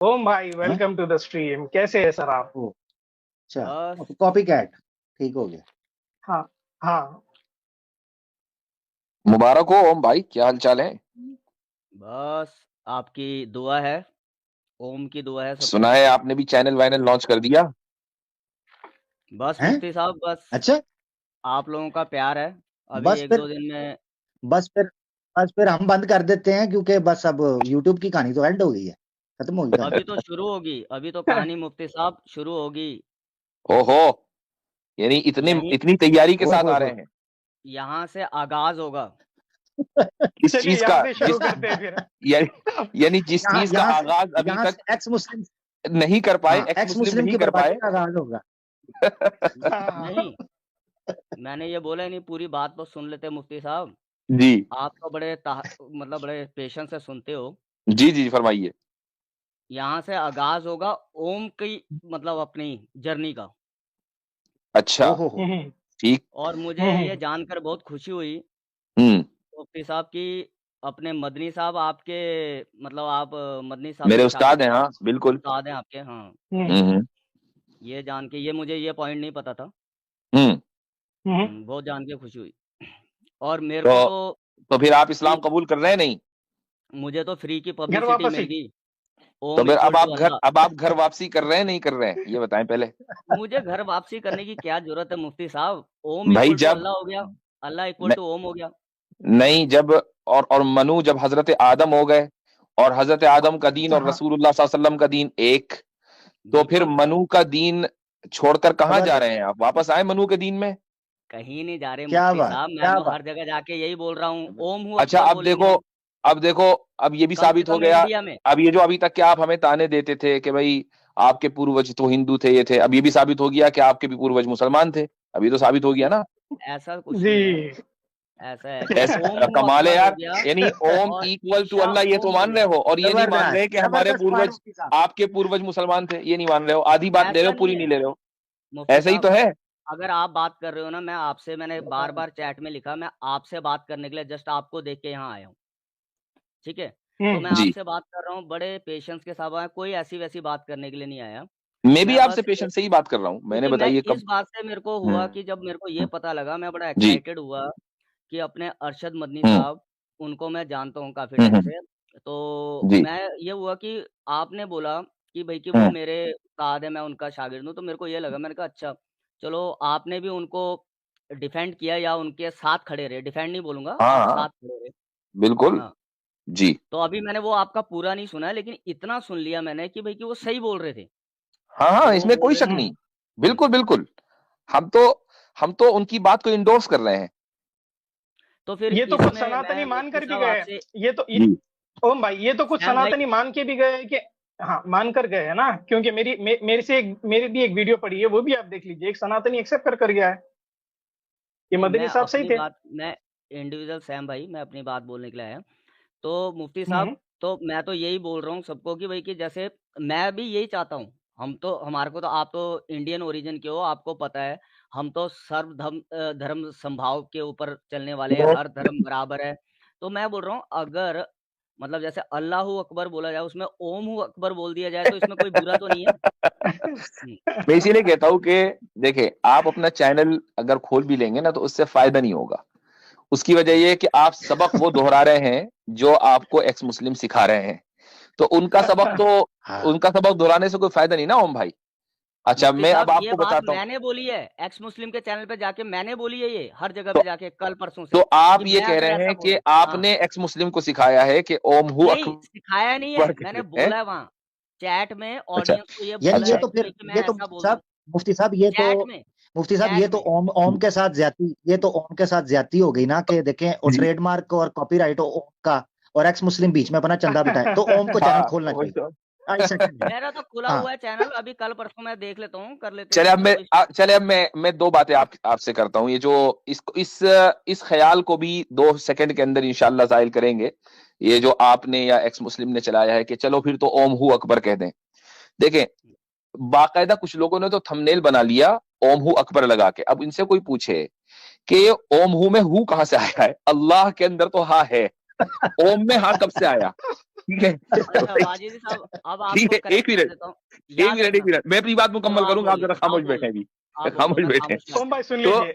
ओम भाई, हाँ? Welcome to the stream. कैसे है सर आप? ओ अच्छा, बस कॉपी कैट ठीक हो गया। हाँ। हाँ। मुबारक हो ओम भाई, क्या हाल चाल है? बस आपकी दुआ है, ओम की दुआ है सब सुना कुछ। है आपने भी चैनल वाइनल लॉन्च कर दिया। बस हैं? मुफ्ती साहब, बस अच्छा, आप लोगों का प्यार है। अभी बस एक फिर दो दिन में बस फिर बस फिर हम बंद कर देते हैं, क्योंकि बस अब यूट्यूब की कहानी तो एंड हो गई है, खत्म हो गई अभी कहानी। तो शुरू होगी, अभी तो कहानी मुफ्ती साहब शुरू होगी। ओहो, यानी इतनी यहीं इतनी तैयारी के ओ साथ आ हो। रहे हैं। यहाँ से आगाज होगा। किस चलिए चीज यहाँ का? से शुरू करते हैं फिर। यानी जिस यहाँ चीज का यहाँ से आगाज अभी यहाँ तक से एक्स मुस्लिम, नहीं कर पाए, हाँ, एक्स एक्स मुस्लिम मुस्लिम नहीं की कर बर्बादी पाए। का आगाज होगा। हाँ। नहीं, मैंने ये बोला ही नहीं, पूरी बात तो सुन लेते मुफ्ती साहब। जी आप तो मतलब बड़े पेशेंस से सुनते हो। जी जी, फरमाइए। यहाँ से आगाज होगा ओम की, मतलब अपनी जर्नी का। अच्छा, ओ हो। ठीक। और मुझे ये जानकर बहुत खुशी हुई हम्म। मुफ्ती साहब की, अपने मदनी साहब आपके, मतलब आप मदनी साहब मेरे के उस्ताद शागिर्द हैं, हैं, हाँ बिल्कुल। उस्ताद हैं आपके। हाँ, हम्म ये जान के, ये मुझे ये पॉइंट नहीं पता था। हम्म। बहुत जान के खुशी हुई। और मेरे को तो तो तो फिर आप फ्री, इस्लाम कबूल कर रहे हैं नहीं? मुझे तो फ्री की घर पब्लिसिटी मिल वापसी। गई। तो ओम फिर इक्वल टू अल्लाह। अब आप घर वापसी कर रहे हैं नहीं कर रहे हैं, ये बताएं पहले। मुझे घर वापसी करने की क्या जरूरत है मुफ्ती साहब? ओम भाई इक्वल टू जब अल्लाह हो गया, अल्लाह इक्वल न, टू ओम हो गया। नहीं, जब और मनु जब हजरत आदम हो गए, और हजरत आदम का दीन और हाँ। रसूलुल्लाह सल्लल्लाहु अलैहि वसल्लम का दीन एक, तो फिर बिल्कुल, मनु का दीन छोड़कर कहाँ खबर जा है। रहे हैं आप? वापस आए मनु के दीन में। कहीं नहीं जा रहे क्या मुफ्ती बात, साहब, मैं क्या तो बात। हर जगह जाके यही बोल रहा हूँ, ओम हूँ अच्छा, अकबर अब देखो, बोलेंगे। अब ये भी कम से साबित हो कम गया। इंडिया में। अब ये जो अभी तक के आप हमें ताने देते थे कि भाई आपके पूर्वज तो हिंदू थे, ये थे, अब ये भी साबित हो गया कि आपके भी पूर्वज मुसलमान थे। अब ये तो साबित हो गया ना। ऐसा कुछ नहीं है, जी। ऐसा है कि ओम हूँ कमाल है अकबर हो यार। गया यानी ओम और इक्वल टू ईशा अल्लाह, ये तो ओम हो मान रहे गया। हो, और ये नहीं मान रहे जबरदस्त, कि हमारे जबरदस्त पॉइंट पूर्वज, मुफ्ती साहब। आपके पूर्वज मुसलमान थे, ये नहीं मान रहे हो। आधी बात ले रहे ऐसा हो, नहीं पूरी है नहीं ले रहे हो। मुफ्ती ऐसा ही तो साहब, है। अगर आप बात कर रहे हो ना, मैंने बार बार चैट में लिखा, मैं आपसे बात करने के लिए जस्ट आपको देख के यहाँ आया हूँ, ठीक है? तो मैं जी, आपसे बात कर रहा हूँ, बड़े पेशेंस के साथ आया, कोई ऐसी वैसी बात करने के लिए नहीं आया। मैं भी मैं आपसे बस पेशेंट से ही बात कर रहा हूँ, मैंने क्योंकि मैं बताइए इस कब। बात से मेरे को हुआ हम्म कि जब मेरे को ये पता लगा, मैं बड़ा जी। एक्साइटेड हुआ कि अपने अरशद मदनी हम्म साहब, उनको मैं जानता हूँ काफ़ी टाइम हम्म। से। तो जी। मैं ये हुआ कि आपने बोला कि भई कि वो हम्म। मेरे उस्ताद हैं, मैं उनका शागिर्द हूँ, तो मेरे को ये लगा, मैंने कहा अच्छा, चलो आपने भी उनको डिफेंड किया या उनके साथ खड़े रहे, डिफेंड नहीं बोलूँगा, हाँ आप हाँ, साथ खड़े रहे। बिल्कुल। हाँ, जी। तो अभी मैंने वो आपका पूरा नहीं सुना है, लेकिन इतना सुन लिया मैंने कि भई कि वो सही बोल रहे थे। हाँ हाँ, जो वो इसमें बोल कोई रहे शक थे। नहीं। बिल्कुल बिल्कुल। हम तो हम तो उनकी बात को इंडोर्स कर रहे हैं। तो फिर ये तो कुछ इसमें सनातनी मैं मान मुफ्ती कर भी साहब गए। आपसे, जी ओम भाई, ये तो कुछ सैम भाई, सनातनी मान के भी गए कि हाँ, मान कर गए है ना, क्योंकि मेरी भी एक वीडियो पड़ी है, वो भी आप देख लीजिए। एक सनातनी एक्सेप्ट कर गया है। ये नहीं, मदनी साहब सही थे। मैं इंडिविजुअल सैम भाई, मैं अपनी बात बोलने के लिए आया। तो मुफ्ती हम्म। साहब, तो मैं तो यही बोल रहा हूँ सबको कि भाई कि जैसे मैं भी यही चाहता हूँ। हम तो, हमारे को तो, आप तो इंडियन ओरिजिन के हो, आपको पता है, हम तो धर्म समभाव के ऊपर चलने वाले हैं, हर धर्म बराबर है। तो मैं बोल रहा हूँ, अगर मतलब जैसे अल्लाहू अकबर बोला जाए, उसमें ओम हू अकबर बोल दिया जाए, तो इसमें कोई बुरा तो नहीं है? हुँ, मैं इसीलिए कहता हूँ कि देखिए, आप अपना चैनल अगर खोल भी लेंगे ना, तो उससे फायदा नहीं होगा। उसकी वजह हुँ, ये है कि आप सबक वो दोहरा रहे हैं जो आपको एक्स मुस्लिम सिखा रहे हैं। तो हाँ, उनका सबक दोहराने से कोई फायदा नहीं ना ओम भाई। अच्छा, मुफ्ती मैं अब साहब, ये आपको बात बताता हूँ। मैंने बोली है, एक्स मुस्लिम के चैनल पे जाके मैंने बोली है, ये हर जगह तो पे जाके कल परसों तो से, आप कि ये मैं कह अगर रहे ऐसा हैं कि बोलूँ, हाँ, आपने एक्स मुस्लिम को सिखाया है कि ओम हु नहीं सिखाया नहीं है, अकबर मैंने कहते हैं। बोला है वहाँ, चैट में अच्छा ऑडियंस को ये यानी बोला ये अच्छा। है तो कि फिर, भाई कि मैं ये तो ऐसा बोल रहा हूँ, मुफ्ती साहब ये तो चैट में, मुफ्ती साहब चैट ये तो में। ओम के साथ ज्यादती, ये तो ओम के साथ ज्यादती हो गई ना, कि देखें, और जी ट्रेडमार्क और कॉपीराइट ओम का, और एक्स मुस्लिम बीच में अपना चंदा बिठाए, तो ओम को चैनल हाँ, खोलना वही चाहिए। तो। आई सेकंड है। मेरा तो खुला हाँ, हुआ है चैनल, अभी कल परसों मैं देख लेता हूँ, कर लेते हैं, चले अब इसमें मैं कोई इशू नहीं। चले अब मैं दो बातें आपसे करता हूँ। ये जो इस ख्याल को भी 2 सेकंड के अंदर इंशाल्लाह जाहिर करेंगे। ये जो आपने या एक्स मुस्लिम ने चलाया है कि चलो फिर तो ओम हु अकबर कह दें। देखें, बाकायदा कुछ लोगों ने तो थंबनेल बना लिया ओम हु अकबर लगा के। अब इनसे कोई पूछे कि ओम हु में हु कहां से आया है, अल्लाह के अंदर तो हा है। ओम में हाँ कब से आया? ठीक है अच्छा वाजिद साहब, अब ठीक आपको है, एक करेक्ट कर मिनट देता हूँ, एक याद मिनट एक रखना। मिनट, मैं अपनी बात तो मुकम्मल आप करूंगा, आप बोलिए, जरा आप खामोश बोलो, बैठे अभी, आप बोलो, खामोश मैं बैठे। खामोश ओम भाई सुन तो लीजिए,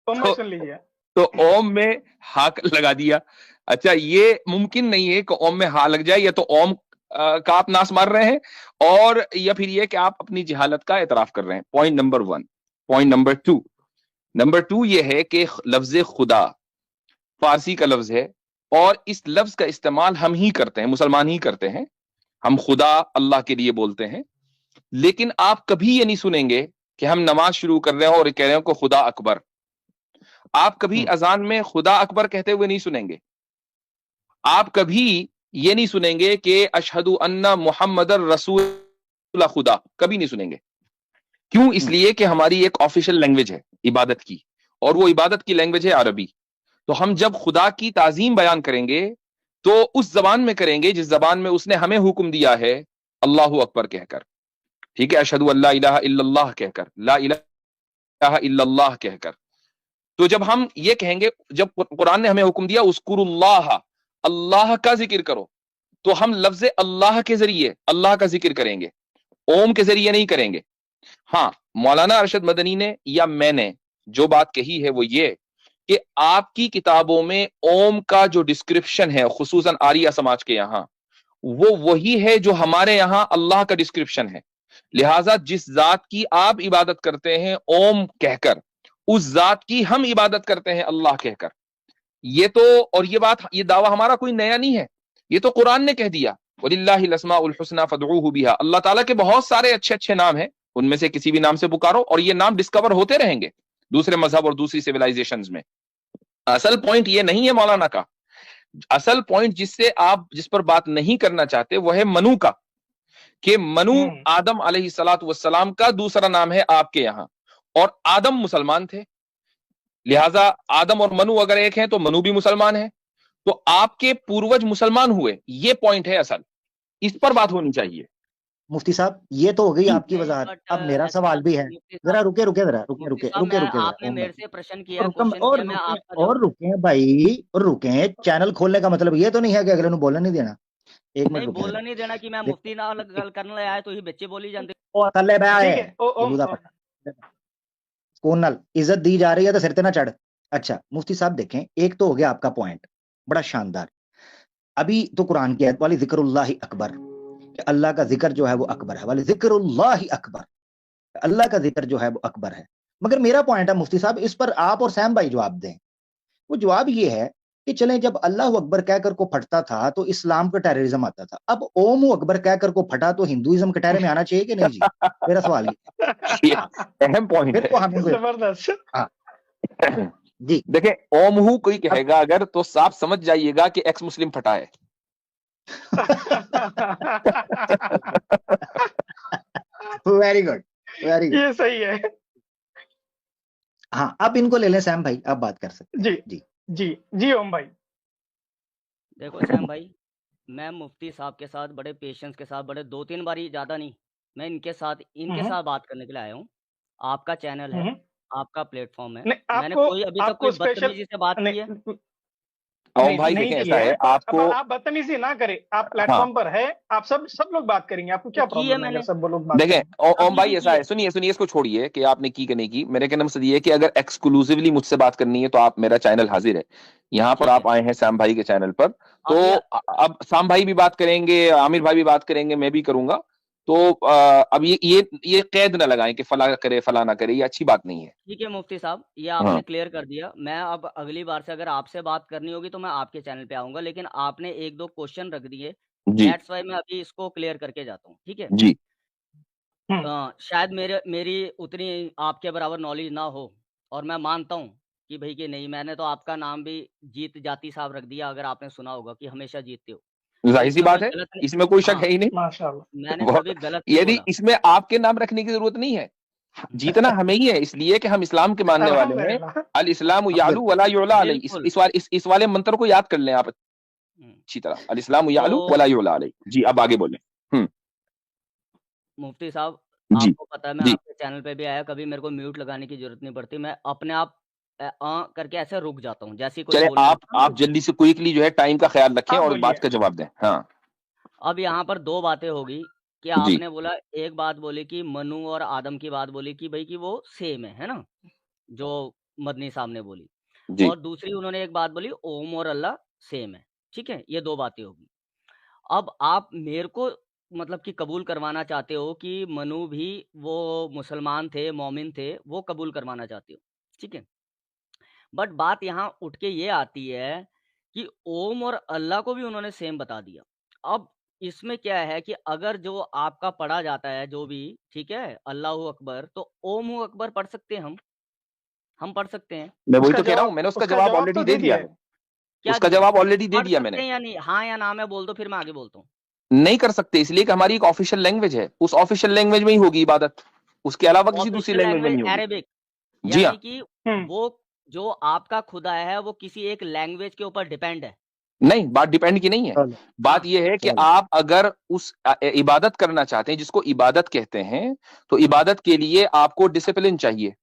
ओम भाई सुन लीजिए। तो ओम में हा लगा दिया। अच्छा, ये मुमकिन नहीं है कि ओम में हा लग जाए, या तो ओम का आप नाश मार रहे हैं, और या फिर ये कि आप अपनी जहालत का एतराफ कर रहे हैं। Point number 1। Point number two ये है कि लफ्ज खुदा फारसी का लफ्ज है, और इस लफ्ज का इस्तेमाल हम ही करते हैं, मुसलमान ही करते हैं। हम खुदा अल्लाह के लिए बोलते हैं, लेकिन आप कभी ये नहीं सुनेंगे कि हम नमाज शुरू कर रहे हो और कह रहे हो कि खुदा अकबर। आप कभी अजान में खुदा अकबर कहते हुए नहीं सुनेंगे। आप कभी ये नहीं सुनेंगे कि अशहदु अन्ना मुहम्मदर रसूल खुदा, कभी नहीं सुनेंगे। क्यों? इसलिए कि हमारी एक ऑफिशियल लैंग्वेज है इबादत की, और वो इबादत की लैंग्वेज है अरबी। तो हम जब खुदा की ताजीम बयान करेंगे तो उस जबान में करेंगे जिस जबान में उसने हमें हुक्म दिया है, अल्लाहु अकबर कहकर। ठीक है, अशहदु अल्ला इलाहा इल्लल्लाह कहकर, ला इलाहा इल्लल्लाह कहकर। तो जब हम ये कहेंगे, जब कुरान ने हमें हुक्म दिया उस्कुरुल्लाह, अल्लाह का जिक्र करो, तो हम लफ्ज अल्लाह के जरिए अल्लाह का जिक्र करेंगे, ओम के जरिए नहीं करेंगे। हाँ, मौलाना अरशद मदनी ने या मैंने जो बात कही है वो ये कि आपकी किताबों में ओम का जो डिस्क्रिप्शन है, खुसूसन आर्या समाज के यहां, वो वही है जो हमारे यहां अल्लाह का डिस्क्रिप्शन है। लिहाजा जिस जात की आप इबादत करते हैं ओम कहकर, उस जात की हम इबादत करते हैं अल्लाह कहकर। ये तो, और ये बात, ये दावा हमारा कोई नया नहीं है, ये तो कुरान ने कह दिया, वलिल्लाहिल अस्माउल हुस्ना फदऊहु बिहा। अल्लाह ताला के बहुत सारे अच्छे अच्छे नाम हैं, उनमें से किसी भी नाम से पुकारो, और ये नाम डिस्कवर होते रहेंगे दूसरे मजहब और दूसरी सिविलाइजेशंस में। असल पॉइंट ये नहीं है मौलाना का। असल पॉइंट जिस पर बात नहीं करना चाहते वह है मनु का, कि मनु आदम अलैहिस्सलातु वस्सलाम का दूसरा नाम है आपके यहां, और आदम मुसलमान थे, लिहाजा आदम और मनु अगर एक हैं तो मनु भी मुसलमान है, तो आपके पूर्वज मुसलमान हुए। ये पॉइंट है असल, इस पर बात होनी चाहिए। मुफ्ती साहब ये तो हो गई आपकी नहीं, वजाहत, बट अब मेरा ऐसी सवाल बात भी नहीं है। है मुफ्ती जरा साहब। रुके रुके जरा रुके मुफ्ती रुके साहब, रुके मैं रुके जरा आपने ओम मेरे भाई, से प्रश्न किया, और कम क्वेश्चन किया, मैं आपका जवाब। और रुके भाई, और रुके। चैनल खोलने का मतलब ये तो नहीं है कि अगले ਨੂੰ बोलने नहीं देना। एक मिनट नहीं रुके बोलना जरा। नहीं देना कि मैं देखो मुफ्ती नाल गल करने लगा है तो ही बच्चे बोली जाते। ਉਹ ਥੱਲੇ ਬਹਿ ठीक है, ਜਲੂਦਾ ਪੱਟਾ ਸਕੂਨ ਨਾਲ इज्जत दी जा रही है तो सिर ते ना चढ़। अच्छा मुफ्ती साहब देखें, एक तो हो गया आपका पॉइंट बड़ा शानदार। अभी तो कुरान की आयत वाली जिक्रुल्लाह अकबर, कि अल्लाह का जिक्र जो है वो अकबर है, वाली जिक्रुल्लाह अकबर, अल्लाह का जिक्र जो है वो अकबर है। मगर मेरा पॉइंट है मुफ्ती साहब, इस पर आप और सैम भाई जवाब दें। वो जवाब ये है कि चलें, जब अल्लाह अकबर कहकर को फटता था तो इस्लाम का टेररिज्म आता था, अब ओम अकबर कहकर को फटा तो हिंदुइज्म के टेरे में आना चाहिए कि नहीं जी? मेरा सवाल ये। ये अहम पॉइंट फिर है। तो हम इनको जबरदस्त। हाँ जी देखें, ओमहू कोई कहेगा अगर तो साफ समझ जाइएगा कि एक्स मुस्लिम फटा है। Very good very good. ये सही है। हाँ अब इनको ले लें सैम भाई, आप बात कर सकते हैं जी जी। जी जी ओम भाई। देखो सैम भाई, मैं मुफ्ती साहब के साथ बड़े पेशेंस के साथ, बड़े 2-3 बारी, ज़्यादा नहीं, मैं इनके साथ बात करने के लिए आया हूँ। आपका चैनल है, आपका प्लेटफॉर्म है, नहीं मैंने आपको, कोई अभी तक आपको कोई स्पेशल बदतमीजी से बात की है? नहीं ओम नहीं भाई नहीं देखें, की ऐसा है, है तो अब आपको, आप बदतमीजी ना करें, आप हाँ प्लेटफॉर्म पर है, आप सब लोग बात करेंगे, आपको क्या तो की है प्रॉब्लम है अगर मैंने, सब लोग बात देखें करें? ओम अभी भाई भी ऐसा की है, है। सुनिए सुनिए, इसको छोड़िए कि आपने की कि नहीं की। मेरे कहने का मकसद ये है कि अगर एक्सक्लूसिवली मुझसे बात करनी है तो आप, मेरा चैनल हाजिर है, यहाँ पर ठीक आप है। आए हैं सैम भाई के चैनल पर, तो अभी अब सैम भाई भी बात करेंगे, आमिर भाई भी बात करेंगे, मैं भी करूंगा। तो अब ये कैद ना लगाएं कि फला करे फला ना करे, ये अच्छी बात नहीं है। ठीक है मुफ्ती साहब, ये हाँ आपने क्लियर कर दिया। मैं अब अगली बार से अगर आपसे बात करनी होगी तो मैं आपके चैनल पे आऊँगा, लेकिन आपने 1-2 क्वेश्चन रख दिए, जी दैट्स व्हाई मैं अभी इसको क्लियर करके जाता हूँ, ठीक है? जी शायद मेरी उतनी आपके बराबर नॉलेज ना हो, और मैं मानता हूँ कि भई कि नहीं, मैंने तो आपका नाम भी जीत जाती साहब रख दिया, अगर आपने सुना होगा कि हमेशा जीतते हो। तो जाहिर सी इसमें मैं बात है, गलत नहीं, इसमें कोई शक हाँ, है ही नहीं। माशाल्लाह। मैंने वो कभी गलत नहीं यदि बोला। इसमें आपके नाम रखने की जरूरत नहीं है, जीतना हमें ही है, इसलिए कि हम इस्लाम के मानने वाले हैं। अल्हम्दुलिल्लाह। अल इस्लाम यालू वला युला अलैहि। बिल्कुल। इस वाले मंत्र को याद कर लें आप हुँ, अच्छी तरह, अल इस्लाम यालू तो वला युला अलैहि। जी अब आगे बोलें। मुफ्ती साहब, जी आपको पता है मैं जी आपके चैनल पे भी आया, कभी मेरे को म्यूट लगाने की ज़रूरत नहीं पड़ती, मैं अपने आप करके ऐसे रुक जाता हूँ, जैसे कोई चले बोलने लगता है आप ना। जल्दी से क्विकली जो है टाइम का ख्याल रखें आप और बोलिए। बात का जवाब दें। हाँ अब यहाँ पर दो बातें होगी कि जी आपने बोला, एक बात बोली कि मनु और आदम की बात बोली कि भाई कि वो सेम है ना, जो मदनी साहब ने बोली, जी और दूसरी उन्होंने एक बात बोली ओम और अल्लाह सेम है। ठीक है, ये दो बातें होगी। अब आप मेरे को मतलब कि कबूल करवाना चाहते हो कि मनु भी वो मुसलमान थे, मोमिन थे, वो कबूल करवाना चाहते हो, ठीक है। बट बात यहाँ उठ के ये आती है कि ओम और अल्लाह को भी उन्होंने सेम बता दिया। अब इसमें क्या है कि अगर जो आपका पढ़ा जाता है जो भी, ठीक है, अल्लाहू अकबर, तो ओम अकबर पढ़ सकते हैं हम पढ़ सकते हैं। मैं वही उसका तो कह रहा हूँ, जवाब मैंने उसका उसका जवाब जवाब ऑलरेडी तो दे दे दिया दिया है। है। क्या उसका दिया? जवाब ऑलरेडी दे पढ़ दिया सकते मैंने। हैं या नहीं? हाँ या ना में बोल दो, फिर मैं आगे बोलता हूँ। नहीं कर सकते इसलिए कि हमारी एक ऑफिशियल लैंग्वेज है, उस ऑफिशियल लैंग्वेज में ही होगी इबादत, उसके अलावा किसी दूसरी ऑफिशियल लैंग्वेज में लैंग्वेज नहीं होगी। अरेबिक, जी हाँ, यानी कि हम्म वो जो आपका खुदा है वो किसी एक लैंग्वेज के ऊपर डिपेंड है। नहीं बात डिपेंड की नहीं है, चलो बात हाँ, यह है कि चलो आप अगर उस इबादत करना चाहते हैं जिसको इबादत कहते हैं, तो इबादत के लिए आपको डिसिप्लिन चाहिए,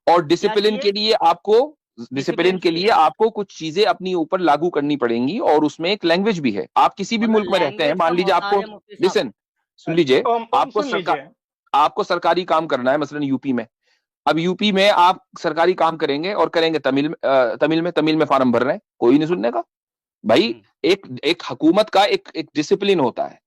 और क्या डिसिप्लिन चाहिए? के लिए आपको डिसिप्लिन डिसिप्लिन के चाहिए। लिए आपको कुछ चीजें अपनी ऊपर लागू करनी पड़ेंगी, और उसमें एक लैंग्वेज भी है। आप किसी भी मतलब मुल्क में रहते हैं, लैंग्वेज का मान लीजिए मोहताज आपको, है मुफ्ती साहब। लिसन सुन लीजिए, ओम आपको सुन सरकार लीजिए। आपको सरकारी काम करना है मसलन यूपी में। अब यूपी में आप सरकारी काम करेंगे और करेंगे तमिल में फार्म भर रहे हैं, कोई नहीं सुनने का भाई। एक एक हुकूमत का एक डिसिप्लिन होता है,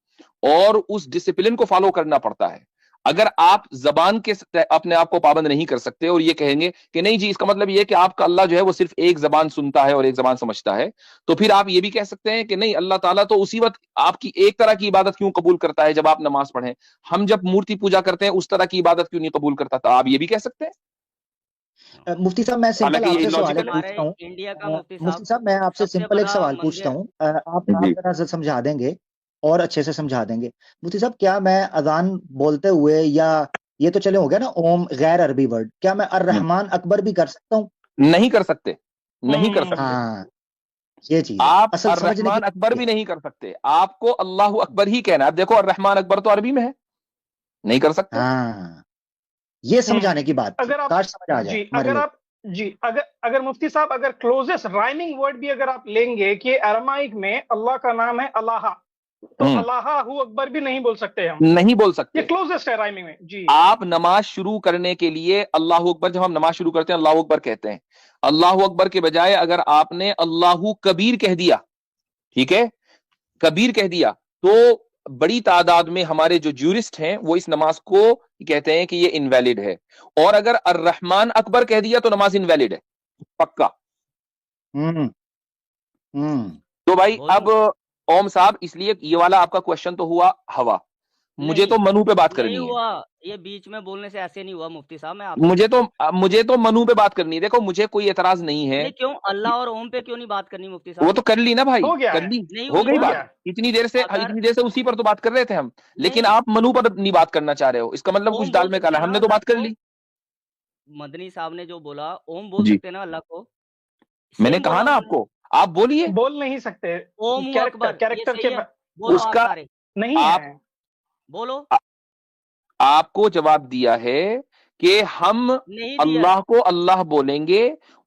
और उस डिसिप्लिन को फॉलो करना पड़ता है। अगर आप जबान के अपने आप को पाबंद नहीं कर सकते और ये कहेंगे कि नहीं जी, इसका मतलब ये है कि आपका अल्लाह जो है वो सिर्फ एक जबान सुनता है और एक जबान समझता है, तो फिर आप ये भी कह सकते हैं कि नहीं, अल्लाह ताला तो उसी वक्त आपकी एक तरह की इबादत क्यों कबूल करता है जब आप नमाज पढ़ें, हम जब मूर्ति पूजा करते हैं उस तरह की इबादत क्यों नहीं कबूल करता, तो आप ये भी कह सकते हैं। मुफ्ती साहब मैं सिंपल हालांकि ये आपसे सवाल एक लॉजिकल है हमारे पूछता हूँ। इंडिया का मुफ्ती मुफ्ती साहब साहब मैं आपसे सबसे सिंपल एक बड़ा सवाल पूछता मंदिर। हूँ। आप जी तरह से समझा देंगे और अच्छे से समझा देंगे। मुफ्ती साहब क्या मैं अजान बोलते हुए, या ये तो चले हो गया ना ओम गैर अरबी वर्ड, क्या मैं अर रहमान अकबर भी कर सकता हूँ? नहीं कर सकते, नहीं कर सकते। हाँ, ये चीज है आप असल समझने अर्रहमान की अकबर बात भी है। नहीं कर सकते, आपको अल्लाह अकबर ही कहना है। अब देखो अर्रहमान अकबर तो अरबी में है, नहीं कर सकते। हाँ, ये समझाने की बात थी, अगर आप काश समझ आ जाए जी हमारे अगर लोग। आप जी अगर अगर मुफ्ती साहब अगर क्लोजेस्ट राइमिंग वर्ड भी अगर आप लेंगे कि अरमाइक में अल्लाह का नाम है अल्लाह, तो अल्लाह हु अकबर भी नहीं बोल सकते हम। नहीं बोल ये सकते। क्लोजेस्ट है राइमिंग में जी। आप नमाज शुरू करने के लिए अल्लाह अकबर, जब हम नमाज शुरू करते हैं अल्लाह अकबर कहते हैं, अल्लाह अकबर के बजाय अगर आपने अल्लाहू कबीर कह दिया, ठीक है, कबीर कह दिया, तो बड़ी तादाद में हमारे जो ज्यूरिस्ट हैं वो इस नमाज को कहते हैं कि ये इनवैलिड है। और अगर अर्रहमान अकबर कह दिया तो नमाज इनवैलिड है पक्का। हम्म हम्म तो भाई बोलूं? अब ओम साहब, इसलिए ये वाला आपका क्वेश्चन तो हुआ हवा, मुझे तो नहीं, मनु पे बात नहीं करनी है। हुआ, ये बीच में बोलने से ऐसे नहीं हुआ मुफ्ती साहब। मैं आपसे मुझे तो मनु पे बात करनी है। देखो मुझे कोई एतराज नहीं है। नहीं, क्यों अल्लाह और ओम पे क्यों नहीं बात करनी मुफ्ती वो साहब? तो कर ली ना भाई, हो गया कर है, ली, नहीं हो हुई गई हो ना। गया। बात। इतनी देर से उसी पर तो बात कर रहे थे हम, लेकिन नहीं, आप मनु पर नहीं बात करना चाह रहे हो, इसका मतलब कुछ ओम दाल बोल में सकते काला। हैं ना हमने तो अल्लाह बात कर को। ली। मदनी साहब ने जो बोला ओम बोल जी, सकते हैं ना अल्लाह को। मैंने सेम कहा बोला ना उन्होंने, आपको, आप बोलिए। बोल नहीं सकते। ओम कैरेक्टर अकबर, ये कैरेक्टर सही के है? बोलो आप उसका सारे, नहीं आप है। बोलो। आपको जवाब दिया है कि हम नहीं दिया है। अल्लाह को अल्लाह बोलेंगे,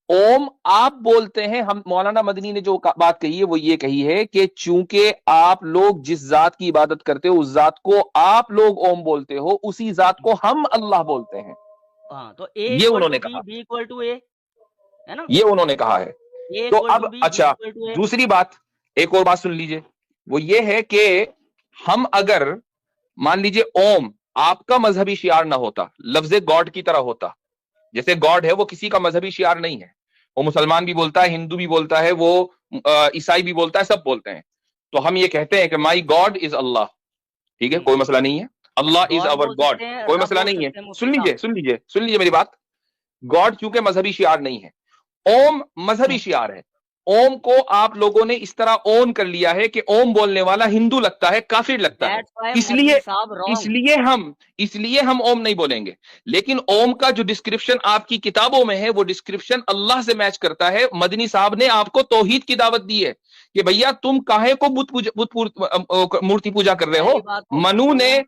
ओम आप बोलते हैं। हम मौलाना मदनी ने जो बात कही है वो ये कही है कि चूंकि आप लोग जिस जात की इबादत करते हो उस जात को आप लोग ओम बोलते हो, उसी जात को हम अल्लाह बोलते हैं। हाँ, तो ए ये इक्वल उन्होंने टू कहा, बी इक्वल टू ए, है ना? ये उन्होंने कहा है। ए तो इक्वल टू अब बी अच्छा, इक्वल टू ए। दूसरी बात, एक और बात सुन लीजिए, वो ये है कि हम अगर मान लीजिए ओम आपका मजहबी शियार ना होता, लफ्ज़े गॉड की तरह होता, जैसे गॉड है वो किसी का मजहबी शियार नहीं है, वो मुसलमान भी बोलता है, हिंदू भी बोलता है, वो ईसाई भी बोलता है, सब बोलते हैं। तो हम ये कहते हैं कि माई गॉड इज अल्लाह, ठीक है, कोई मसला नहीं है। अल्लाह इज गॉड अवर बोल गॉड, सकते हैं, कोई रब मसला बोल नहीं है। सकते हैं मुफ्ती सुन लीजिए साहब। सुन लीजिए सुन लीजिए मेरी बात। गॉड चूंकि मजहबी शियार नहीं है, ओम मजहबी शियार है। ओम को आप लोगों ने इस तरह ओन कर लिया है कि ओम बोलने वाला हिंदू लगता है, काफिर लगता है, दैट्स व्हाई इसलिए मदनी साहब रॉन्ग। इसलिए हम ओम नहीं बोलेंगे। लेकिन ओम का जो डिस्क्रिप्शन आपकी किताबों में है वो डिस्क्रिप्शन अल्लाह से मैच करता है। मदनी साहब ने आपको तौहीद की दावत दी है कि भैया तुम काहे को मूर्ति पूजा कर रहे हो। मनु ने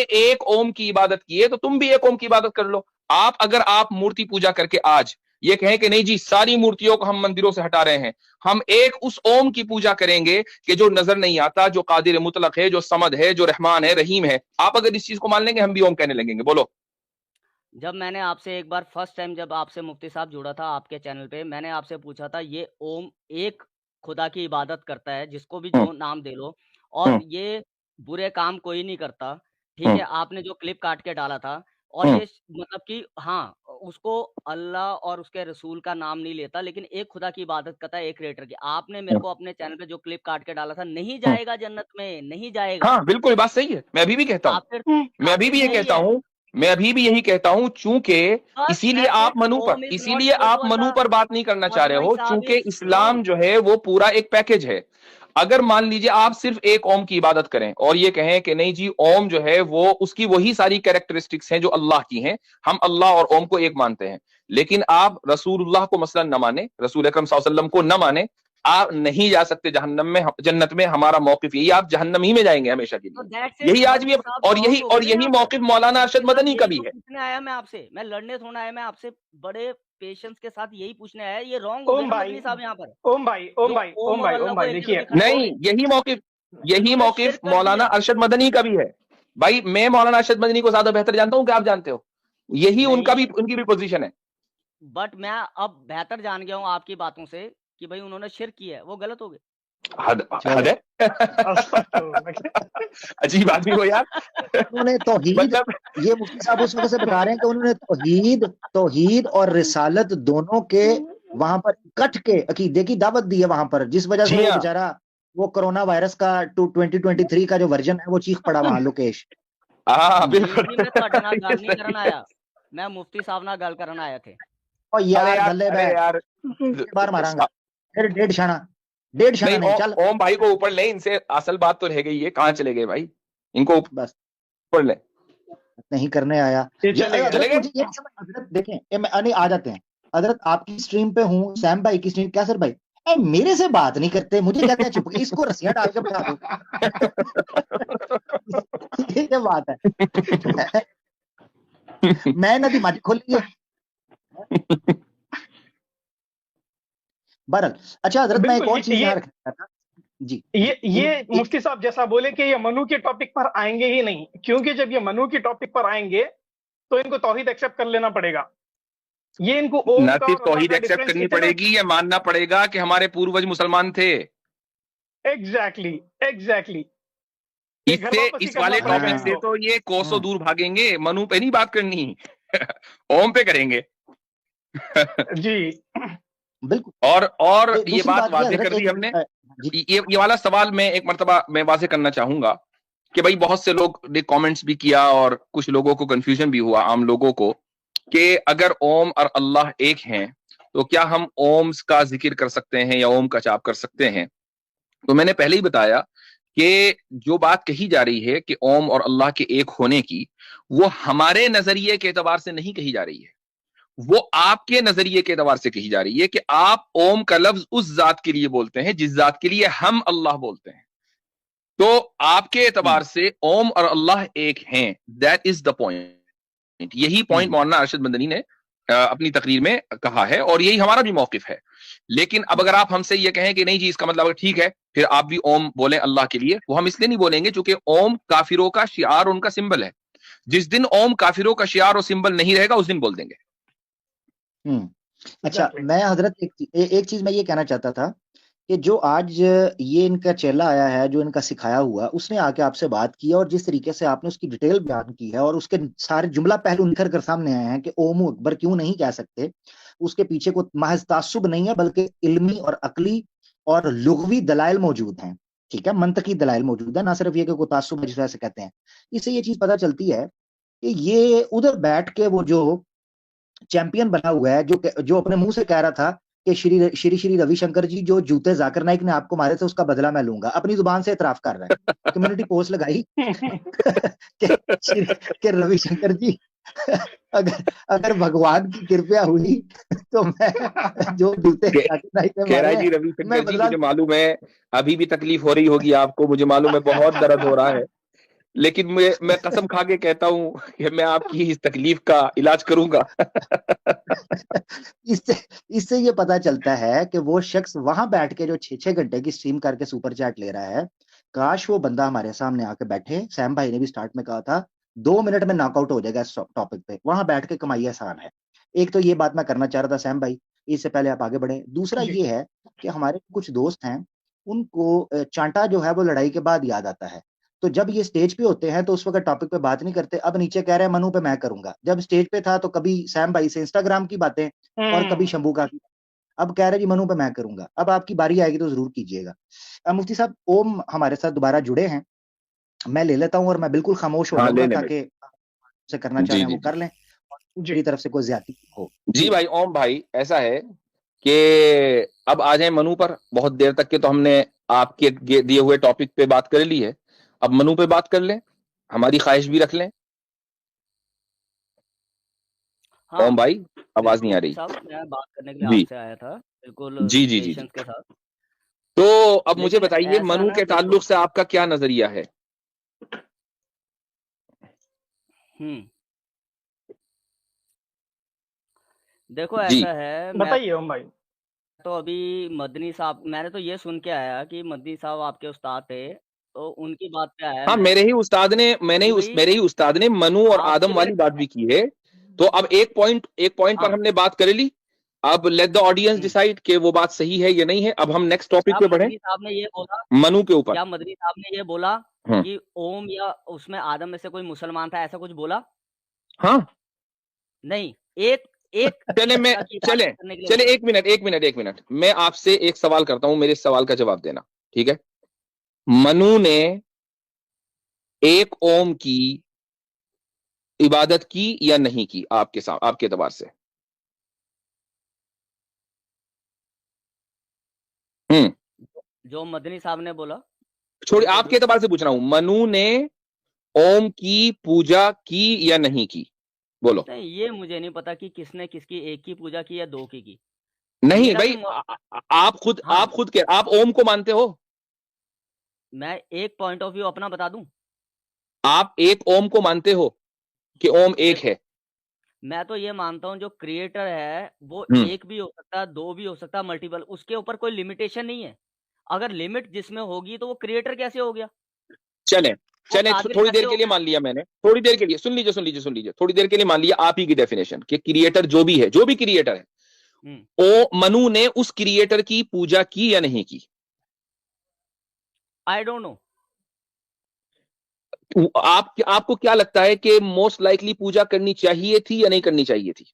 एक ओम की इबादत की है, तो तुम भी एक ओम की इबादत कर लो। अगर आप मूर्ति पूजा करके आज ये कहें कि नहीं जी सारी मूर्तियों को हम मंदिरों से हटा रहे हैं, हम एक उस ओम की पूजा करेंगे कि जो नजर नहीं आता, जो कादिर मुतलक है, जो समद है, जो रहमान है, रहीम है, आप अगर इस चीज को मान लेंगे, हम भी ओम कहने लगेंगे। बोलो। जब मैंने आपसे एक बार फर्स्ट टाइम जब आपसे मुफ्ती साहब जुड़ा था आपके चैनल पे, मैंने आपसे पूछा था ये ओम एक खुदा की इबादत करता है, जिसको भी जो नाम दे लो, और ये बुरे काम कोई नहीं करता, ठीक है। आपने जो क्लिप काट के डाला था, और ये मतलब कि हाँ, उसको अल्लाह और उसके रसूल का नाम नहीं लेता, लेकिन एक खुदा की इबादत करता है, एक क्रिएटर की। आपने मेरे को अपने चैनल पे जो क्लिप काट के डाला था, नहीं जाएगा जन्नत में, नहीं जाएगा। हाँ बिल्कुल, बात सही है। मैं अभी भी कहता हूँ, मैं अभी भी यही कहता हूँ, चूंकि इसीलिए आप मनु पर बात नहीं करना चाह रहे हो, चूंकि इस्लाम जो है वो पूरा एक पैकेज है। अगर मान लीजिए आप सिर्फ एक ओम की इबादत करें और ये कहें कि नहीं जी ओम जो है वो उसकी वही सारी कैरेक्टरिस्टिक्स हैं जो अल्लाह की हैं, हम अल्लाह और ओम को एक मानते हैं, लेकिन आप रसूलुल्लाह को मसलन न माने, रसूल अकरम सल्लल्लाहु अलैहि वसल्लम को न माने, आप नहीं जा सकते जन्नत में। हमारा मौकिफ यही, आप जहन्नम ही में जाएंगे हमेशा के लिए। यही आज भी, और यही मौकिफ मौलाना अरशद मदनी का भी है। पूछने आया मैं आपसे, मैं लड़ने थोड़ा आया, मैं आपसे बड़े पेशेंस के साथ यही पूछने आया। ये रॉन्ग ओम भाई साहब यहाँ पर। ओम भाई देखिए, नहीं, यही मौकिफ मौलाना अरशद मदनी का भी है। भाई मैं मौलाना अरशद मदनी को ज्यादा बेहतर जानता हूँ कि आप जानते हो, यही उनकी भी पोजीशन है। बट मैं अब बेहतर जान गया हूँ आपकी बातों से कि भाई उन्होंने शिर्क किया है, वो गलत हो गए। हद है। अजीब आदमी हो यार। उन्होंने तौहीद, मतलब ये मुफ्ती साहब उस वक्त से बता रहे हैं कि उन्होंने तौहीद और रिसालत दोनों के वहां पर इकट्ठ के अकीदे की दावत दी है वहां पर, जिस वजह से वो बेचारा वो कोरोना वायरस का 2023 का जो वर्जन है वो चीख पड़ा वहां लोकेश। बिल्कुल। मैं मुफ्ती साहब ना गल करना आया थे। और यार बार मारांगा फिर डेढ़ छाना नहीं, चल ओम भाई को ऊपर ले, इनसे असल बात तो रह गई है, कहाँ चले गए भाई, इनको बस ऊपर ले, नहीं करने आया। देखें आ जाते हैं हजरत, आपकी स्ट्रीम पे हूँ, सैम भाई की स्ट्रीम, कैसर भाई मेरे से बात नहीं करते, मुझे कहते हैं चुप, इसको रस्सियां डाल के बैठा दो। ये क्या बात है। मैं नदी माटी खोल लिया। बहरहाल, अच्छा हजरत मैं एक और चीज यहाँ रखना था जी। ये मुफ्ती साहब जैसा बोले कि ये मनु के टॉपिक पर आएंगे ही नहीं, क्योंकि जब ये मनु के टॉपिक पर आएंगे तो इनको तौहीद एक्सेप्ट कर लेना पड़ेगा। ये इनको न सिर्फ तौहीद एक्सेप्ट करनी पड़ेगी, ये मानना पड़ेगा कि हमारे पूर्वज मुसलमान थे। एग्जैक्टली। इससे इस वाले टॉपिक से तो ये कोसों दूर भागेंगे। मनु पे नहीं बात करनी, ओम पे करेंगे। जी बिल्कुल। और ये बात वाज़ेह कर दी हमने। ये वाला सवाल मैं एक मर्तबा मैं वाज़ेह करना चाहूंगा कि भाई बहुत से लोग ने कमेंट्स भी किया और कुछ लोगों को कंफ्यूजन भी हुआ, आम लोगों को, कि अगर ओम और अल्लाह एक हैं तो क्या हम ओम्स का जिक्र कर सकते हैं या ओम का जाप कर सकते हैं। तो मैंने पहले ही बताया कि जो बात कही जा रही है कि ओम और अल्लाह के एक होने की, वो हमारे नजरिए के एतबार से नहीं कही जा रही है, वो आपके नजरिए के एतबार से कही जा रही है कि आप ओम का लफ्ज उस जात के लिए बोलते हैं जिस जात के लिए हम अल्लाह बोलते हैं। तो आपके एतबार से ओम और अल्लाह एक हैं, दैट इज द पॉइंट। यही पॉइंट मौलाना अरशद मदनी ने अपनी तकरीर में कहा है और यही हमारा भी मौकिफ है। लेकिन अब अगर आप हमसे ये कहें कि नहीं जी इसका मतलब ठीक है फिर आप भी ओम बोलें अल्लाह के लिए, वो हम इसलिए नहीं बोलेंगे क्योंकि ओम काफिरों का शिआर, उनका सिंबल है। जिस दिन ओम काफिरों का शिआर और सिंबल नहीं रहेगा उस दिन बोल देंगे। अच्छा, मैं हजरत एक चीज मैं ये कहना चाहता था कि जो आज ये इनका चेला आया है, जो इनका सिखाया हुआ, उसने आके आपसे बात की और जिस तरीके से आपने उसकी डिटेल बयान की है और उसके सारे जुमला पहलू निखर कर सामने आए हैं कि ओम अकबर क्यों नहीं कह सकते, उसके पीछे को महज तासुब नहीं है बल्कि इल्मी और अकली और लुगवी दलाइल मौजूद हैं। ठीक है, मंतकी दलाइल मौजूद है, ना सिर्फ ये कि कोई तासुब जिस वजह से कहते हैं। इससे ये चीज पता चलती है कि ये उधर बैठ के वो जो चैंपियन बना हुआ है, जो अपने मुंह से कह रहा था कि श्री रविशंकर जी जो जूते जाकिर नाइक ने आपको मारे थे उसका बदला मैं लूंगा, अपनी जुबान से इतराफ कर रहा है। कम्युनिटी पोस्ट लगाई कि रविशंकर जी अगर अगर भगवान की कृपया हुई तो मैं जो जूते कह रहा है जी रवि मैं शंकर जी, बदला मुझे मालूम है अभी भी तकलीफ हो रही होगी आपको, मुझे मालूम है बहुत दर्द हो रहा है, लेकिन मैं कसम खा के कहता हूँ कि मैं आपकी इस तकलीफ का इलाज करूंगा। इससे इससे ये पता चलता है कि वो शख्स वहां बैठ के जो 6-6 घंटे की स्ट्रीम करके सुपर चैट ले रहा है, काश वो बंदा हमारे सामने आके बैठे। सैम भाई ने भी स्टार्ट में कहा था 2 मिनट में नॉकआउट हो जाएगा इस टॉपिक पे, वहां बैठ के कमाई आसान है। एक तो ये बात मैं करना चाह रहा था सैम भाई, इससे पहले आप आगे बढ़े। दूसरा जी ये है कि हमारे कुछ दोस्त हैं, उनको चांटा जो है वो लड़ाई के बाद याद आता है। तो जब ये स्टेज पे होते हैं तो उस वक्त टॉपिक पे बात नहीं करते। अब नीचे कह रहे हैं मनु पे मैं करूंगा, जब स्टेज पे था तो कभी सैम भाई से इंस्टाग्राम की बातें और कभी शंभू का, अब कह रहे जी मनु पे मैं करूंगा। अब आपकी बारी आएगी तो जरूर कीजिएगा। मुफ्ती साहब ओम हमारे साथ दोबारा जुड़े हैं, मैं ले लेता हूं और मैं बिल्कुल खामोश हो हाँ जाऊंगा लेने में। ताकि से करना चाह जी रहे हैं जी वो कर लें, जी मेरी तरफ से कोई ज्यादती हो। जी भाई ओम भाई, ऐसा है कि अब आ जाए मनु पर। बहुत देर तक के तो हमने आपके दिए हुए टॉपिक पे बात कर ली है, अब मनु पे बात कर लें, हमारी ख्वाहिश भी रख लें। हाँ ओम भाई आवाज नहीं आ रही साहब, मैं बात करने के लिए जी आपसे आया था, बिल्कुल जी जी जी जी। पेशेंस के साथ। तो अब मुझे लेकिन बताइए ऐसा मनु ना, के देखो, ताल्लुक से आपका क्या नजरिया है? देखो जी ऐसा है, मैं बताइए ओम भाई। तो अभी मदनी साहब, मैंने तो ये सुन के आया कि मदनी साहब आपके उस्ताद थे, तो उनकी बात पे आया हाँ, मैं मेरे ही उस्ताद ने कि भाई मेरे ही उस्ताद ने मनु और आदम आपके वाली बात भी की है। तो अब एक पॉइंट पर हाँ हमने बात कर ली, अब लेट द ऑडियंस डिसाइड कि वो बात सही है या नहीं है। अब हम नेक्स्ट टॉपिक क्या पे बढ़े, मदनी साहब ने ये बोला मनु के ऊपर। क्या मदनी साहब ने ये बोला हम्म, कि ओम या उसमें आदम में से कोई मुसलमान था, ऐसा कुछ बोला? हाँ नहीं। एक एक चले मैं की चले इबादत करने के लिए चले बोला। एक मिनट मैं आपसे एक सवाल करता हूं, मेरे इस सवाल का जवाब देना, ठीक है? मनु ने एक ओम की इबादत की या नहीं की आपके साथ, आपके एतबार से? हम्म, जो मदनी साहब ने बोला छोड़िए, बिल्कुल आपके एतबार से पूछ रहा हूं, मनु ने ओम की पूजा की या नहीं की? बोलो। नहीं, ये मुझे नहीं पता कि किसने किसकी एक की पूजा की या दो की। नहीं मेरा भी भाई, हाँ, आप ओम को मानते हो? मैं एक पॉइंट ऑफ व्यू अपना बता दूं। आप एक ओम को मानते हो कि ओम एक देखो, है? मैं तो ये मानता हूँ जो क्रिएटर है वो हम्म, एक भी हो सकता है, दो भी हो सकता है, मल्टीपल, उसके ऊपर कोई लिमिटेशन नहीं है। अगर लिमिट जिसमें होगी तो वो क्रिएटर कैसे हो गया, चले वो चले कादिर थोड़ी कैसे देर हो के लिए गया? मान लिया मैंने, थोड़ी देर के लिए सुन लीजिए, थोड़ी देर के लिए मान लिया आप ही की डेफिनेशन कि क्रिएटर जो भी है, जो भी क्रिएटर है, ओ मनु ने उस क्रिएटर की पूजा की या नहीं की? I don't know. आपको क्या लगता है कि मोस्ट लाइकली पूजा करनी चाहिए थी या नहीं करनी चाहिए थी?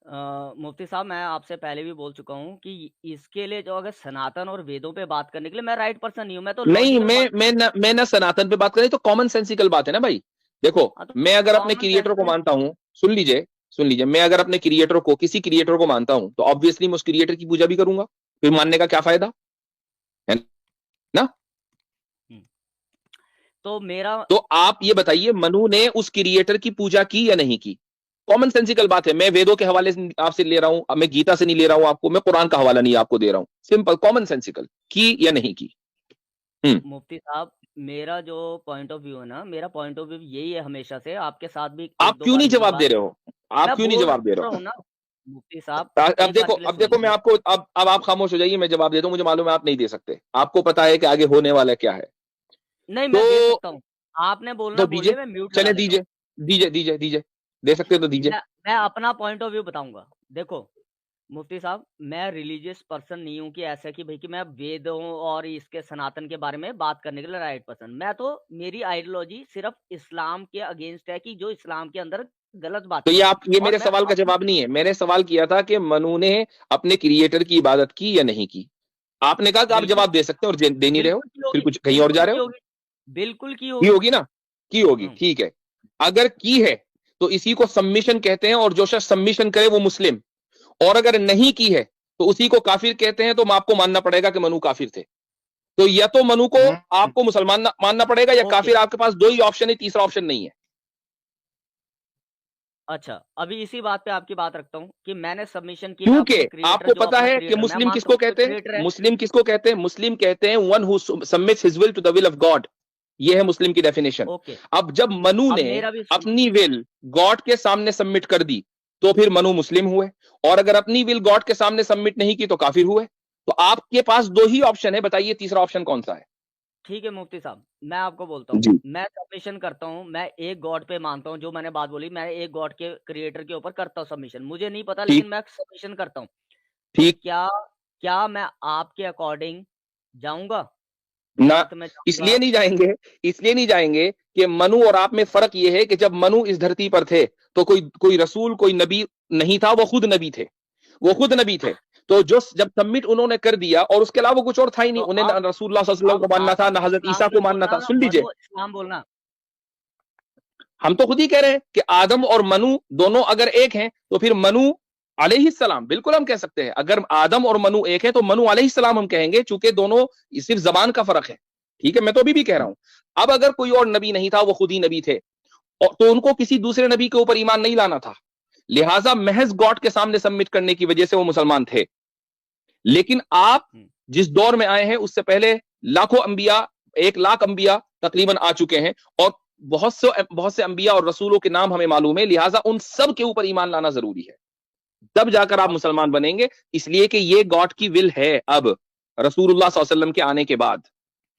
मुफ्ती साहब, मैं आपसे पहले भी बोल चुका हूँ कि इसके लिए जो अगर सनातन और वेदों पे बात करने के लिए मैं राइट पर्सन नहीं हूँ। मैं तो नहीं, लॉजिकल बात मैं ना सनातन पे बात करें तो कॉमन सेंसिकल बात है ना भाई। देखो, हाँ, तो मैं अगर अपने कॉमन क्रिएटर सेंस को में मानता हूं, सुन लीजिए, मैं अगर अपने क्रिएटर को, किसी क्रिएटर को मानता हूं, तो ऑब्वियसली मैं उस क्रिएटर की पूजा भी करूंगा, फिर मानने का क्या फायदा है ना? हम्म, तो मेरा तो आप ये बताइए, मनु ने उस क्रिएटर की पूजा की या नहीं की? कॉमन सेंसिकल बात है, मैं वेदों के हवाले से आपसे ले रहा हूं, मैं गीता से नहीं ले रहा हूं आपको, मैं कुरान का हवाला नहीं आपको दे रहा हूं, सिंपल कॉमन सेंसिकल, की या नहीं की? मुफ्ती साहब, मेरा जो पॉइंट ऑफ व्यू है ना, मेरा पॉइंट ऑफ व्यू यही है हमेशा से, आपके साथ भी एक आप दो क्यों बार नहीं ये जवाब बात दे रहे हो? आप मैं क्यों नहीं बोल जवाब दे रहे रहा हो? हूँ ना मुफ्ती साहब। अब एक बार देखो, के लिए अब सुन देखो, मैं लीजिए। आपको, अब आप खामोश हो जाइए, मैं जवाब देता हूं, मुझे मालूम है आप नहीं दे सकते, आपको पता है कि आगे होने वाला क्या है। नहीं, मैं दे तो सकता हूँ। आपने बोलना तो बोलिए, दीजिए, मैं म्यूट लगा चले देता हूँ। दीजिए, दे सकते हो तो दीजिए। मैं अपना पॉइंट ऑफ व्यू बताऊंगा। देखो मुफ्ती साहब, मैं रिलीजियस पर्सन नहीं हूँ कि ऐसा कि भाई कि मैं वेदों और इसके सनातन के बारे में बात करने के लिए राइट पर्सन। मैं तो, मेरी आइडियोलॉजी सिर्फ इस्लाम के अगेंस्ट है कि जो इस्लाम के अंदर गलत तो बातें हैं। ये और मेरे मैं सवाल का जवाब नहीं है, मैंने सवाल किया था कि मनु ने अपने क्रिएटर की इबादत की या नहीं की। आपने कहा कि आप बिल्कुल जवाब दे सकते हैं और दे नहीं रहे हो, बिल्कुल की फिर होगी, कुछ कहीं और जा बिल्कुल रहे की हो। होगी, बिल्कुल की की होगी। होगी ना? की होगी, हम्म, ठीक है। अगर की है तो इसी को सबमिशन कहते हैं, और जो शख्स सबमिशन करे वो मुस्लिम, और अगर नहीं की है तो उसी को काफिर कहते हैं। तो आपको मानना पड़ेगा कि मनु काफिर थे। तो या तो मनु को आपको मुसलमान मानना पड़ेगा, या ओके, काफिर। आपके पास दो ही ऑप्शन है, तीसरा ऑप्शन नहीं है। अच्छा, अभी इसी बात पे आपकी बात रखता हूँ कि मैंने सबमिशन किया, मैं क्योंकि अपने क्रिएटर आपको जो पता अपना है कि क्रिएटर मैं मुस्लिम मानता किसको हूँ कोई कहते हैं, क्रिएटर है। मुस्लिम किसको कहते हैं, मुस्लिम कहते हैं one who submits his will to the will of God. ये है मुस्लिम की डेफिनेशन। ओके, अब जब मनु अब ने मेरा भी अपनी विल गॉड के सामने सबमिट कर दी तो फिर मनु मुस्लिम हुए, और अगर अपनी विल गॉड के सामने सबमिट नहीं की तो काफिर हुए। तो आपके पास दो ही ऑप्शन है, बताइए तीसरा ऑप्शन कौन सा है? ठीक है मुफ्ती साहब, मैं आपको बोलता हूँ, जी मैं सबमिशन करता हूँ, मैं एक गॉड पे मानता हूँ, जो मैंने बात बोली, मैं एक गॉड के क्रिएटर के ऊपर करता हूँ सबमिशन, मुझे नहीं पता लेकिन ठीक मैं सबमिशन करता हूँ। तो ठीक क्या क्या मैं आपके अकॉर्डिंग जाऊंगा ना, गलत में जाऊंगा? इसलिए नहीं जाएंगे, इसलिए नहीं जाएंगे कि मनु और आप में फर्क यह है कि जब मनु इस धरती पर थे तो कोई रसूल कोई नबी नहीं था, वो खुद नबी थे, वो खुद नबी थे। तो जो जब सबमिट उन्होंने कर दिया और उसके अलावा कुछ और था ही नहीं, तो उन्हें अब ना रसूलुल्लाह सल्लल्लाहु अलैहि वसल्लम को मानना था, आदम ना हजरत इस्लाम ईसा नहीं को मानना बोलना था। ना, सुन लीजिए, मनु इस्लाम बोलना। हम तो खुद ही कह रहे हैं कि आदम और मनु दोनों अगर एक हैं तो फिर मनु अलैहिस्सलाम, बिल्कुल हम कह सकते हैं, अगर आदम और मनु एक है तो मनु अलैहिस्सलाम हम कहेंगे, चूंकि दोनों सिर्फ जबान का फर्क है। ठीक है, मैं तो अभी भी कह रहा हूं। अब अगर कोई और नबी नहीं था, वो खुद ही नबी थे, और तो उनको किसी दूसरे नबी के ऊपर ईमान नहीं लाना था, लिहाजा महज गॉड के सामने सबमिट करने की वजह से वो मुसलमान थे। लेकिन आप जिस दौर में आए हैं उससे पहले लाखों अंबिया, 1 लाख अंबिया तकरीबन आ चुके हैं, और बहुत से अंबिया और रसूलों के नाम हमें मालूम है, लिहाजा उन सब के ऊपर ईमान लाना जरूरी है, तब जाकर आप मुसलमान बनेंगे। इसलिए कि ये गॉड की विल है अब रसूलुल्लाह सल्लल्लाहु अलैहि वसल्लम के आने के बाद।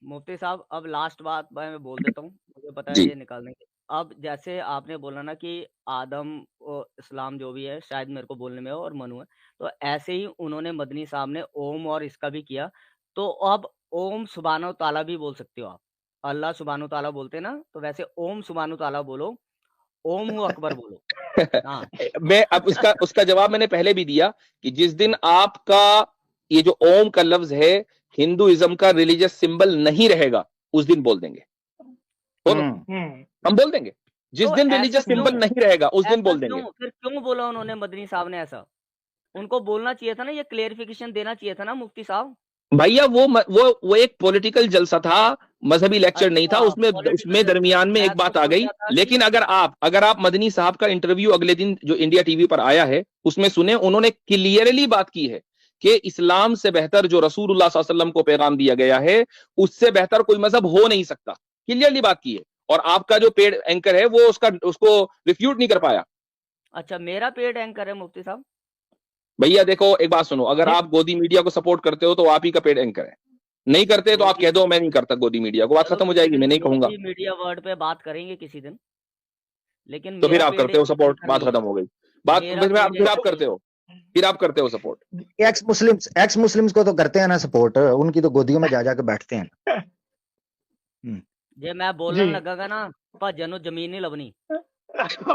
मुफ्ती साहब, अब लास्ट बात मैं बोल देता हूँ, मुझे पता है जी ये निकाल देंगे। अब जैसे आपने बोला ना कि आदम और इस्लाम जो भी है, शायद मेरे को बोलने में हो, और मनु है, तो ऐसे ही उन्होंने मदनी साहब ने ओम और इसका भी किया। तो अब ओम सुब्हानहू ताला भी बोल सकते हो आप, अल्लाह सुब्हानहू ताला बोलते हैं ना, तो वैसे ओम सुब्हानहू ताला बोलो, ओम हु अकबर बोलो। हाँ मैं अब उसका जवाब मैंने पहले भी दिया कि जिस दिन आपका ये जो ओम का लफ्ज है हिंदुइज्म का रिलीजियस सिंबल नहीं रहेगा, उस दिन बोल देंगे, बोलो, हम बोल देंगे। जिस तो दिन ऐसा रिलीजियस क्यों? सिंबल नहीं रहेगा उस दिन ऐसा बोल देंगे। क्यों? फिर क्यों बोला उन्होंने मदनी साहब ने ऐसा? उनको बोलना चाहिए था ना, ये क्लेरिफिकेशन देना चाहिए था ना मुफ्ती साहब। भैया वो एक पॉलिटिकल जलसा था, मजहबी लेक्चर नहीं था। अच्छा, उसमें पॉलिटिकल दरमियान में मैं एक तो बात आ सोच गई। रहा था लेकिन कि अगर आप मदनी साहब का इंटरव्यू अगले दिन जो इंडिया टीवी पर आया है उसमें सुने, उन्होंने क्लियरली बात की है कि इस्लाम से बेहतर जो रसूलुल्लाह सल्लल्लाहु अलैहि वसल्लम को पैगाम दिया गया है, उससे बेहतर कोई मजहब हो नहीं सकता, क्लियरली बात की है। और आपका जो पेड एंकर है वो उसको रिफ्यूट नहीं कर पाया। अच्छा, मेरा पेड एंकर है मुफ्ती साहब। भैया देखो, एक बात सुनो, अगर आप गोदी मीडिया को सपोर्ट करते हो तो आप ही का पेड एंकर है, नहीं करते तो आप गोदी कह दो मैं नहीं करता गोदी मीडिया को, बात चलो खत्म हो किसी जाएगी, दिन मैं नहीं कहूंगा। गोदी मीडिया वर्ड पे बात करेंगे किसी दिन, लेकिन तो फिर मेरा आप पेड करते हो सपोर्ट, एंकर बात नहीं है। खत्म हो गई। बात मेरा फिर पेड आप एंकर करते हो, फिर आप करते हो सपोर्ट। एक्स मुस्लिम्स को तो करते हैं ना सपोर्ट, उनकी तो गोदियों में जा जाके बैठते हैं। जे मैं बोलन लगागा ना, भजन जमीन नहीं लभनी।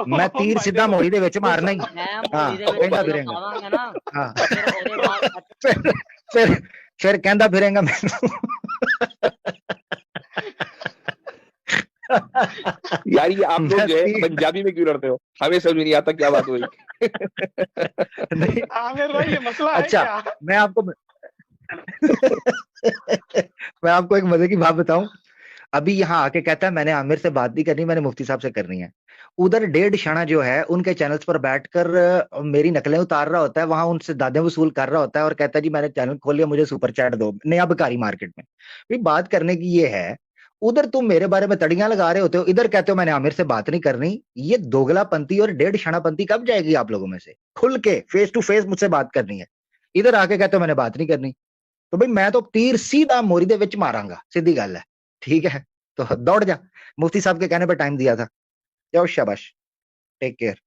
मैं तीर सीधा मोरी दे विच मारना ही। मैं हाँ, मोरी दे विच कहंदा तीर फिरेंगा। पावांगा ना, हाँ। फिर ओदे बाद फिर कहंदा फिरेंगा मैनू। यार ये आप लोग जो है पंजाबी में क्यों लड़ते हो, हमें समझ नहीं आता क्या बात हुई। नहीं आमिर भाई ये मसला है अच्छा, क्या? मैं आपको एक मजे की बात बताऊं। अभी यहाँ आके कहता है मैंने आमिर से बात नहीं करनी, मैंने मुफ्ती साहब से करनी है। उधर 1.5 शना जो है उनके चैनल्स पर बैठकर मेरी नकलें उतार रहा होता है, वहां उनसे दादे वसूल कर रहा होता है और कहता है जी मैंने चैनल खोल लिया, मुझे सुपर चैट दो, नया भिखारी मार्केट में। भाई बात करने की ये है, उधर तुम मेरे बारे में तड़ियां लगा रहे होते हो, इधर कहते हो मैंने आमिर से बात नहीं करनी। ये दोगलापंथी और 1.5 शनापंथी कब जाएगी आप लोगों में से? खुल के फेस टू फेस मुझसे बात करनी है, इधर आके कहते हो मैंने बात नहीं करनी। तो भाई मैं तो तीर सीधा मोरी दे विच मारांगा, सीधी गल है, ठीक है? तो दौड़ जा, मुफ्ती साहब के कहने पर टाइम दिया था। जाओ शाबाश, टेक केयर।